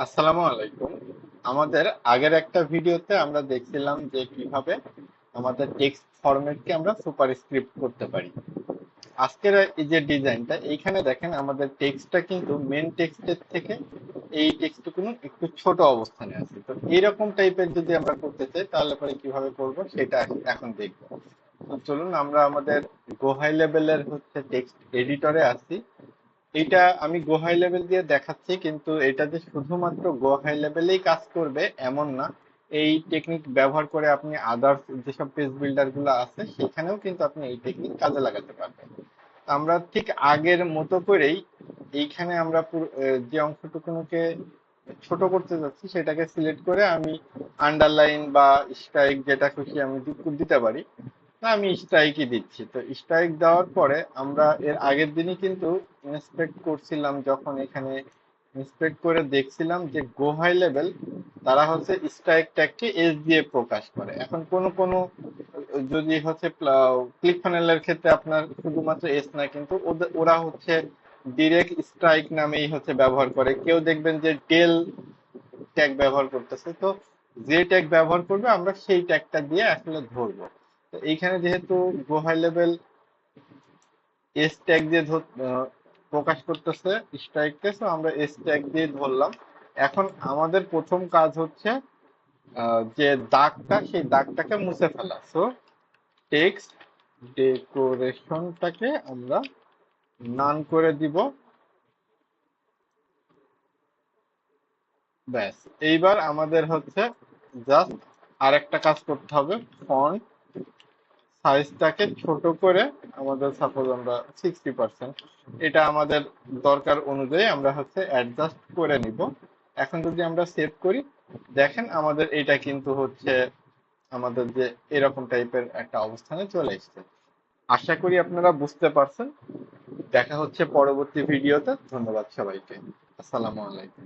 আসসালামু আলাইকুম। আমাদের আগের একটা ভিডিওতে আমরা দেখছিলাম যে কিভাবে আমাদের টেক্সট ফরম্যাটকে আমরা সুপারস্ক্রিপ্ট করতে পারি। আজকের এই যে ডিজাইনটা এইখানে দেখেন আমাদের টেক্সটটা কিন্তু মেন টেক্সটের থেকে এই টেক্সটটুকু একটু ছোট অবস্থানে আছে। তো এইরকম টাইপের যদি আমরা করতে চাই তাহলে পরে কিভাবে করব সেটা এখন দেখব। তো চলুন আমরা আমাদের গো হাই লেভেলের টেক্সট এডিটরে আসি। এটা আমি গো হাই লেভেল দিয়ে দেখাচ্ছি, কিন্তু এটা যে শুধুমাত্র গো হাই লেভেলেই কাজ করবে এমন না। এই টেকনিক ব্যবহার করে আপনি আদার্স যেসব পেজ বিল্ডার গুলো আছে সেখানেও কিন্তু আপনি এই টেকনিক কাজে লাগাতে পারবেন। আমরা ঠিক আগের মতো করেই এইখানে আমরা যে অংশটুকুকে ছোট করতে যাচ্ছি সেটাকে সিলেক্ট করে আমি আন্ডারলাইন বা স্ট্রাইক যেটা খুশি আমি দিতে পারি। না, আমি স্ট্রাইকই দিচ্ছি। তো স্ট্রাইক দেওয়ার পরে আমরা এর আগের দিনই কিন্তু ইন্সপেক্ট করছিলাম, যখন এখানে ইন্সপেক্ট করে দেখছিলাম যে গো হাই লেভেল তারা স্ট্রাইক ট্যাগকে এস দিয়ে প্রকাশ করে। এখন কোন কোন যদি ক্লিক ফানেলের ক্ষেত্রে আপনার শুধুমাত্র এস না, কিন্তু ওরা ডিরেক্ট স্ট্রাইক নামেই ব্যবহার করে। কেউ দেখবেন যে টেল ট্যাগ ব্যবহার করতেছে। তো যে ট্যাগ ব্যবহার করবে আমরা সেই ট্যাগটা দিয়ে আসলে ধরবো। তো এইখানে যেহেতু গো হাই লেভেল এস ট্যাগ দিয়ে প্রকাশ করতেছে স্ট্রাইককে, তো আমরা এস ট্যাগ দিয়ে ধরলাম। এখন আমাদের প্রথম কাজ হচ্ছে যে দাগটা, সেই দাগটাকে মুছে ফেলা। সো টেক্সট ডেকোরেশনটাকে আমরা নান করে দিব। ব্যাস, এইবার আমাদের জাস্ট আরেকটা কাজ করতে হবে। ফন্ট সাইজটাকে ছোট করে আমাদের, সাপোজ আমরা 60%, এটা আমাদের দরকার অনুযায়ী আমরা অ্যাডজাস্ট করে নিব। এখন যদি আমরা সেভ করি, দেখেন আমাদের এটা কিন্তু আমাদের যে এরকম টাইপের একটা অবস্থানে চলে এসেছে। আশা করি আপনারা বুঝতে পারছেন। দেখা হচ্ছে পরবর্তী ভিডিওতে। ধন্যবাদ সবাইকে। আসসালামু আলাইকুম।